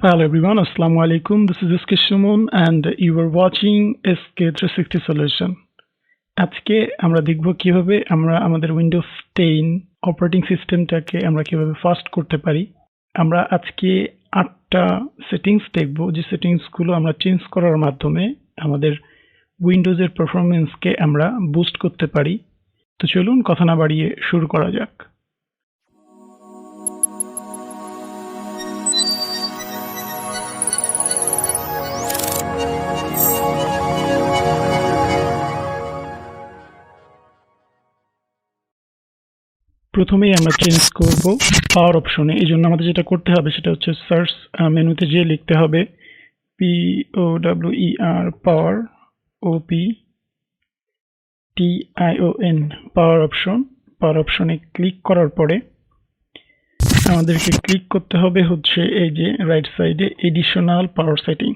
Hello everyone, Assalamu alaikum. This is SK Shumon and you are watching SK360 Solution. আজকে আমরা দেখব কিভাবে আমরা আমাদের উইন্ডোজ 10 অপারেটিং সিস্টেমটাকে আমরা কিভাবে ফাস্ট করতে পারি। আমরা আজকে 8টা সেটিংস দেখব যে সেটিংসগুলো আমরা চেঞ্জ করার মাধ্যমে আমাদের উইন্ডোজের পারফরম্যান্সকে আমরা বুস্ট করতে পারি। তো চলুন কথা না বাড়িয়ে শুরু করা যাক। প্রথমেই আমরা চেঞ্জ করব পাওয়ার অপশনে। এই জন্য আমাদের যেটা করতে হবে সেটা হচ্ছে সার্চ মেনুতে গিয়ে লিখতে হবে POWER পাওয়ার OPTION পাওয়ার অপশন। পাওয়ার অপশনে ক্লিক করার পরে আমাদেরকে ক্লিক করতে হবে হচ্ছে এই যে রাইট সাইডে এডিশনাল পাওয়ার সেটিং।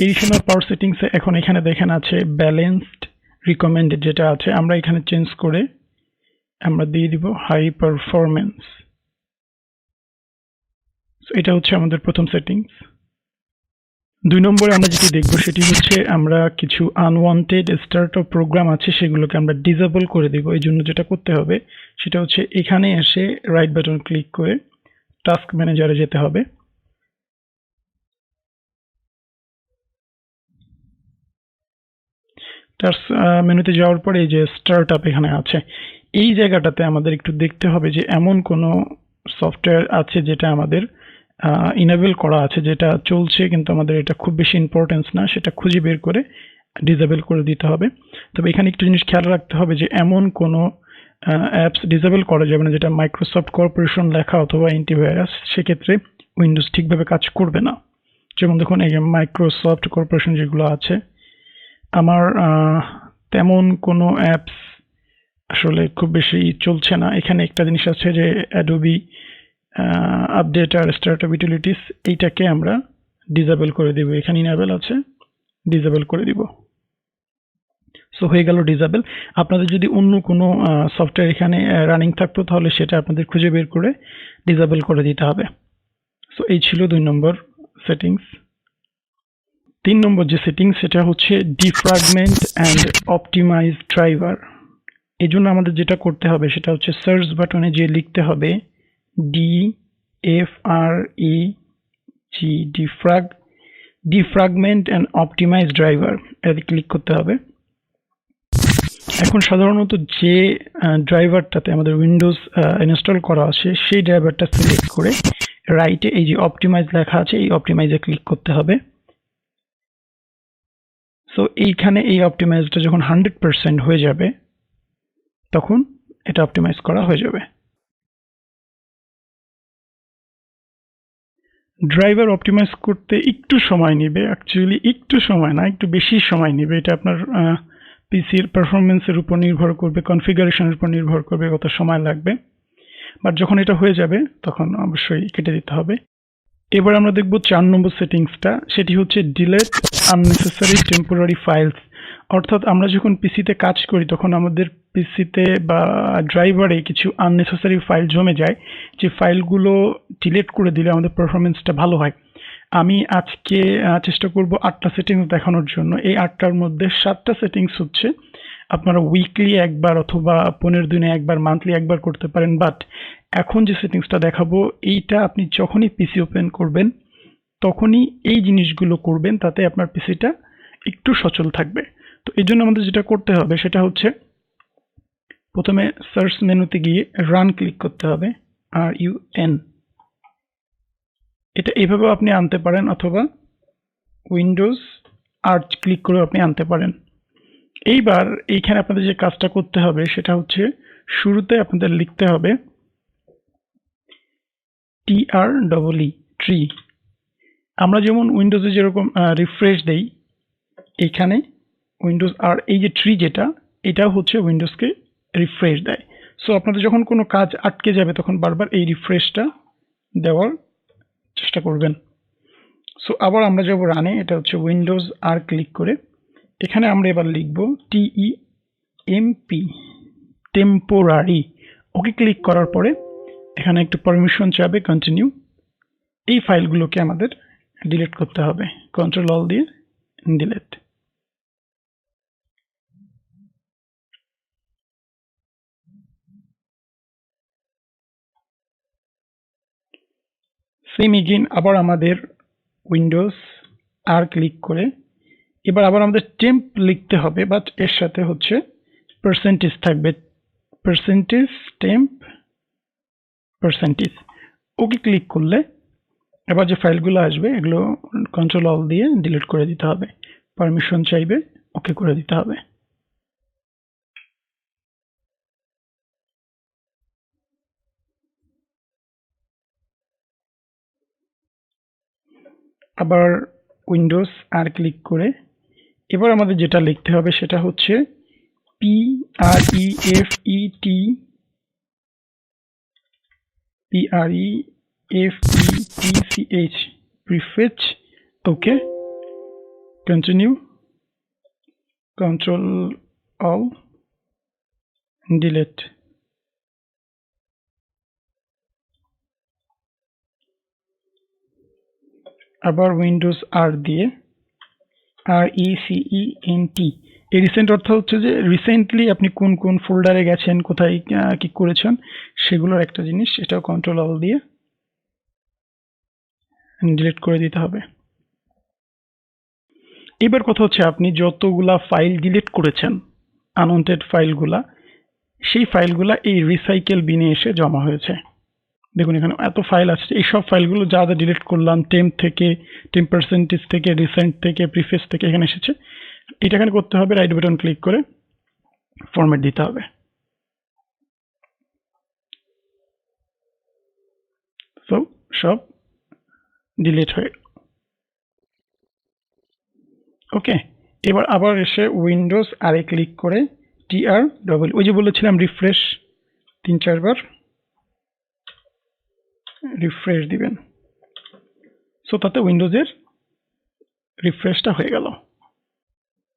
এডিশনাল পাওয়ার সেটিংসে এখন এখানে দেখেন আছে ব্যালেন্সড রিকমেন্ডেড, যেটা আছে আমরা এখানে চেঞ্জ করে আমরা দিয়ে দিব হাই পারফরম্যান্স। এটা হচ্ছে আমাদের প্রথম সেটিংস। 2 নম্বরে আমরা যেটি দেখব সেটি হচ্ছে আমরা কিছু আনওয়ান্টেড স্টার্টআপ প্রোগ্রাম আছে সেগুলোকে আমরা ডিসেবল করে দেব। এই জন্য যেটা করতে হবে সেটা হচ্ছে এখানে এসে রাইট বাটন ক্লিক করে টাস্ক ম্যানেজারে যেতে হবে। টাস্ক মেনুতে যাওয়ার পরে এই যে স্টার্টআপ এখানে আছে, এই জায়গাটাতে আমাদের একটু দেখতে হবে যে এমন কোনো সফটওয়্যার আছে যেটা আমাদের ইনেবল করা আছে, যেটা চলছে কিন্তু আমাদের এটা খুব বেশি ইম্পর্টেন্স না, সেটা খুঁজে বের করে ডিসেবল করে দিতে হবে। তবে এখানে একটু জিনিস খেয়াল রাখতে হবে যে এমন কোনো অ্যাপস ডিসেবল করা যাবে না যেটা মাইক্রোসফট কর্পোরেশন লেখা অথবা অ্যান্টিভাইরাস, সেক্ষেত্রে উইন্ডোজ ঠিকভাবে কাজ করবে না। যেমন দেখুন এই যে মাইক্রোসফট কর্পোরেশন যেগুলো আছে, আমার তেমন কোনো অ্যাপস আসলে খুব বেশি চলছে না। এখানে একটা জিনিস আছে যে অ্যাডোবি আপডেট আর স্টার্টআপ ইউটিলিটিস, এইটাকে আমরা ডিসেবল করে দিব। এখানে ইনেবল আছে, ডিসেবল করে দিব। সো হয়ে গেল ডিসেবল। আপনাদের যদি অন্য কোনো সফটওয়্যার এখানে রানিং থাকতো তাহলে সেটা আপনাদের খুঁজে বের করে ডিসেবল করে দিতে হবে। সো এই ছিল 2 নম্বর সেটিংস। 3 নম্বর যে সেটিংস সেটা হচ্ছে ডিফ্র্যাগমেন্ট অ্যান্ড অপটিমাইজ ড্রাইভার। এই জন্য আমাদের যেটা করতে হবে সেটা হচ্ছে সার্চ বাটনে যে লিখতে হবে ডিফ্র্যাগমেন্ট অ্যান্ড অপটিমাইজ ড্রাইভার, এটাতে ক্লিক করতে হবে। এখন সাধারণত যে ড্রাইভারটাতে আমাদের উইন্ডোজ ইনস্টল করা আছে সেই ড্রাইভারটা সিলেক্ট করে রাইটে এই যে অপটিমাইজ লেখা আছে এই অপটিমাইজে ক্লিক করতে হবে। সো এইখানে এই অপটিমাইজটা যখন 100% হয়ে যাবে তখন এটা অপটিমাইজ করা হয়ে যাবে। ড্রাইভার অপটিমাইজ করতে একটু সময় নেবে, অ্যাকচুয়ালি একটু সময় না, একটু বেশি সময় নেবে। এটা আপনার পিসির পারফরমেন্সের উপর নির্ভর করবে, কনফিগারেশনের উপর নির্ভর করবে কত সময় লাগবে। বাট যখন এটা হয়ে যাবে তখন অবশ্যই কেটে দিতে হবে। এবার আমরা দেখব 4 নম্বর সেটিংসটা, সেটি হচ্ছে ডিলিট আননেসেসারি টেম্পোরারি ফাইলস। অর্থাৎ আমরা যখন পিসিতে কাজ করি তখন আমাদের পিসিতে বা ড্রাইভারে কিছু আননেসেসারি ফাইল জমে যায়, যে ফাইলগুলো ডিলিট করে দিলে আমাদের পারফরমেন্সটা ভালো হয়। আমি আজকে চেষ্টা করব 8টা সেটিংস দেখানোর জন্য। এই 8টার মধ্যে 7টা সেটিংস হচ্ছে আপনারা উইকলি একবার অথবা 15 দিনে একবার, মান্থলি একবার করতে পারেন। বাট এখন যে সেটিংসটা দেখাবো এইটা আপনি যখনই পিসি ওপেন করবেন তখনই এই জিনিসগুলো করবেন, তাতে আপনার পিসিটা একটু সচল থাকবে। তো এই জন্য আমাদের যেটা করতে হবে সেটা হচ্ছে প্রথমে সার্চ মেনুতে গিয়ে রান ক্লিক করতে হবে, RUN। এটা এইভাবেও আপনি আনতে পারেন অথবা উইন্ডোজ আর্চ ক্লিক করে আপনি আনতে পারেন। এইবার এইখানে আপনাদের যে কাজটা করতে হবে সেটা হচ্ছে শুরুতে আপনাদের লিখতে হবে TREE। আমরা যেমন উইন্ডোজে যেরকম রিফ্রেশ দেই, এখানে উইন্ডোজ আর এই যে ট্রি যেটা, এটাও হচ্ছে উইন্ডোজকে রিফ্রেশ দেয়। সো আপনাদের যখন কোনো কাজ আটকে যাবে তখন বারবার এই রিফ্রেশটা দেওয়ার চেষ্টা করবেন। সো আবার আমরা যাব রানে, এটা হচ্ছে উইন্ডোজ আর ক্লিক করে এখানে আমরা এবার লিখব TEMP টেম্পোরারি। ওকে ক্লিক করার পরে এখানে একটু পারমিশন চাবে, কন্টিনিউ। এই ফাইলগুলোকে আমাদের ডিলিট করতে হবে। কন্ট্রোল অল দিয়ে ডিলিট। সেম এগেইন আবার আমাদের উইন্ডোজ আর ক্লিক করে এবার আবার আমাদের টেম্প লিখতে হবে, বাট এর সাথে হচ্ছে পার্সেন্টেজ থাকবে, percentage temp percentage. Okay click করলে এবার যে ফাইলগুলো আসবে এগুলো কন্ট্রোল অল দিয়ে ডিলিট করে দিতে হবে। পারমিশন চাইবে, ওকে করে দিতে হবে। আবার উইন্ডোজ আর ক্লিক করে এবার আমাদের যেটা লিখতে হবে সেটা হচ্ছে PREFETCH prefetch। ওকে, কন্টিনিউ, কন্ট্রোল অল ডিলিট। আবার উইন্ডোজ আর দিয়ে RECENT। এই রিসেন্ট অর্থ হচ্ছে যে রিসেন্টলি আপনি কোন কোন ফোল্ডারে গেছেন, কোথায় কি করেছেন সেগুলোর একটা জিনিস। এটাও কন্ট্রোল অল দিয়ে ডিলিট করে দিতে হবে। এবার কথা হচ্ছে আপনি যতগুলা ফাইল ডিলিট করেছেন আনওয়ান্টেড ফাইলগুলা, সেই ফাইলগুলা এই রিসাইকেল বিনে এসে জমা হয়েছে। দেখুন এখানে এত ফাইল আছে, এই সব ফাইলগুলো যা যা ডিলিট করলাম টেম্প থেকে, টেম্প পার্সেন্টেজ থেকে, রিসেন্ট থেকে, প্রিফেস থেকে এখানে এসেছে। এটা এখানে করতে হবে, রাইট বাটন ক্লিক করে ফরম্যাট দিতে হবে। সো সব ডিলিট হয়ে গেল। ওকে, এবার আবার এসে উইন্ডোজ আর ক্লিক করে TR ওই যে বলেছিলাম রিফ্রেশ 3-4 বার রিফ্রেশ দিবেন। সো তাতে উইন্ডোজের রিফ্রেশটা হয়ে গেল।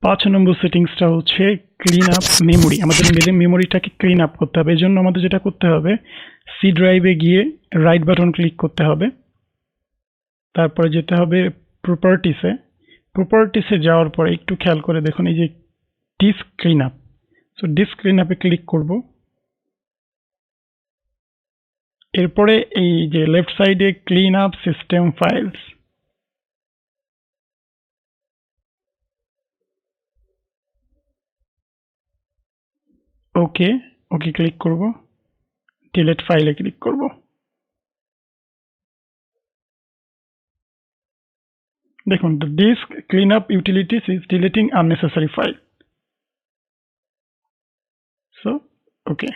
5 নম্বর সেটিংসটা হচ্ছে ক্লিন আপ মেমোরি। আমাদের মেমোরিটাকে ক্লিন আপ করতে হবে। এই জন্য আমাদের যেটা করতে হবে, সি ড্রাইভে গিয়ে রাইট বাটন ক্লিক করতে হবে, তারপরে যেতে হবে প্রপার্টিসে। প্রপার্টিসে যাওয়ার পরে একটু খেয়াল করে দেখুন এই যে disk clean up. So disk clean আপে ক্লিক করব। এরপরে এই যে লেফট সাইডে clean up system files, okay okay click করব, ডিলিট ফাইলে ক্লিক করব। দেখুন the disk cleanup utilities is deleting unnecessary file. So okay,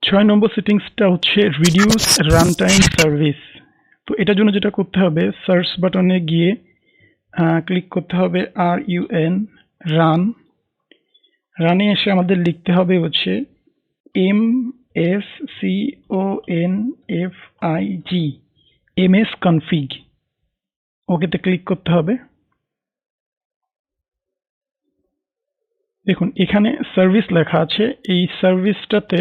6 নম্বর সেটিংসটা হচ্ছে রিডিউস রান টাইম সার্ভিস। তো এটার জন্য যেটা করতে হবে, সার্চ বাটনে গিয়ে ক্লিক করতে হবে RUN রানে এসে আমাদের লিখতে হবে হচ্ছে MS config। ওকেতে ক্লিক করতে হবে। দেখুন এখানে সার্ভিস লেখা আছে, এই সার্ভিসটাতে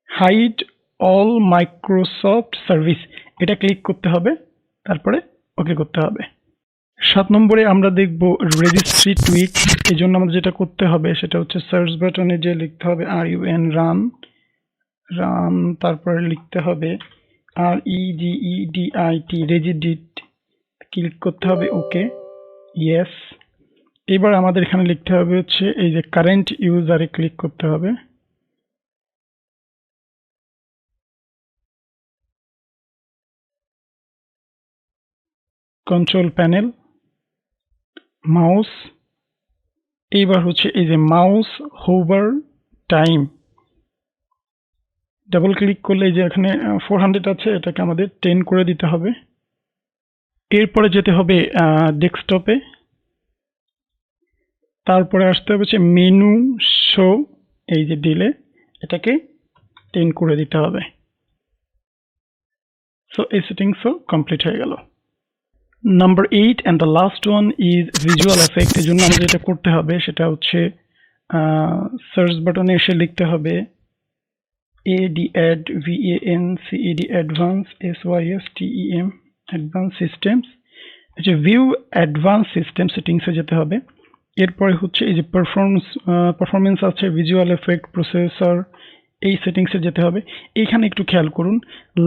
হাইড অল মাইক্রোসফট সার্ভিস, এটা ক্লিক করতে হবে, তারপরে ওকে করতে হবে। 7 নম্বরে আমরা দেখব রেজিস্ট্রি টুইক। এই জন্য আমাদের যেটা করতে হবে সেটা হচ্ছে সার্চ বাটনে যে লিখতে হবে RUN রান, তারপরে লিখতে হবে REGEDIT রেজিডিট, ক্লিক করতে হবে ওকে, ইয়েস। এবার আমাদের এখানে লিখতে হবে হচ্ছে এই যে কারেন্ট ইউজারে ক্লিক করতে হবে, কন্ট্রোল প্যানেল, মাউস। এইবার হচ্ছে এই যে mouse hover time, double click করলে এই যে এখানে 400 আছে, এটাকে আমাদের 10 করে দিতে হবে। এরপরে যেতে হবে ডেস্কটপে, তারপরে আসতে হবে হচ্ছে মেনু শো, এই যে দিলে এটাকে 10 করে দিতে হবে। সো এই সেটিংসও কমপ্লিট হয়ে গেল। Number 8 and the last one is visual effect. এর জন্য আমাদের যেটা করতে হবে সেটা হচ্ছে সার্চ বাটনে এসে লিখতে হবে AD add VANCED advanced SYSTEM advanced systems যে ভিউ অ্যাডভান্স সিস্টেম সেটিংসে যেতে হবে। এরপরে হচ্ছে এই যে পারফরমেন্স আছে, ভিজুয়াল এফেক্ট, প্রসেসর, এই সেটিংসে যেতে হবে। এইখানে একটু খেয়াল করুন,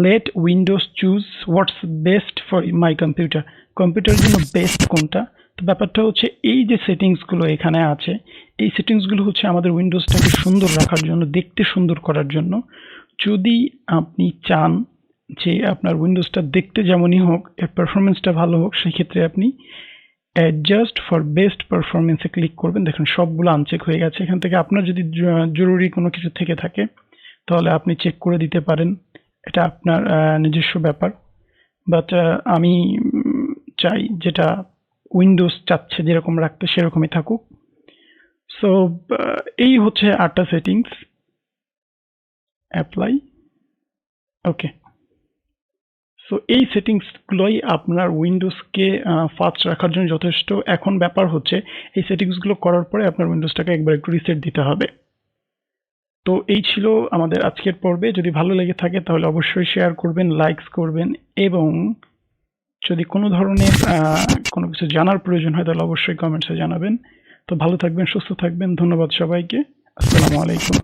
let Windows choose what's best for my computer, কম্পিউটারের জন্য বেস্ট কোনটা। তো ব্যাপারটা হচ্ছে এই যে সেটিংসগুলো এখানে আছে, এই সেটিংসগুলো হচ্ছে আমাদের উইন্ডোজটাকে সুন্দর রাখার জন্য, দেখতে সুন্দর করার জন্য। যদি আপনি চান যে আপনার উইন্ডোজটা দেখতে যেমনই হোক, এর পারফরমেন্সটা ভালো হোক, সেক্ষেত্রে আপনি অ্যাডজাস্ট ফর বেস্ট পারফরমেন্সে ক্লিক করবেন। দেখুন সবগুলো আনচেক হয়ে গেছে। এখান থেকে আপনার যদি জরুরি কোনো কিছু থেকে থাকে তাহলে আপনি চেক করে দিতে পারেন, এটা আপনার নিজস্ব ব্যাপার। বাট আমি চাই যেটা উইন্ডোজ চাচ্ছে যেরকম রাখতে সেরকমই থাকুক। সো এই হচ্ছে 8টা সেটিংস। অ্যাপ্লাই, ওকে। সো এই সেটিংসগুলোই আপনার উইন্ডোজকে ফাস্ট রাখার জন্য যথেষ্ট। এখন ব্যাপার হচ্ছে এই সেটিংসগুলো করার পরে আপনার উইন্ডোজটাকে একবার একটু রিসেট দিতে হবে। তো এই ছিল আমাদের আজকের পর্বে। যদি ভালো লেগে থাকে তাহলে অবশ্যই শেয়ার করবেন, লাইকস করবেন, এবং যদি কোনো ধরনের কোনো কিছু জানার প্রয়োজন হয় তাহলে অবশ্যই কমেন্টসে জানাবেন। তো ভালো থাকবেন, সুস্থ থাকবেন। ধন্যবাদ সবাইকে। আসসালামু আলাইকুম।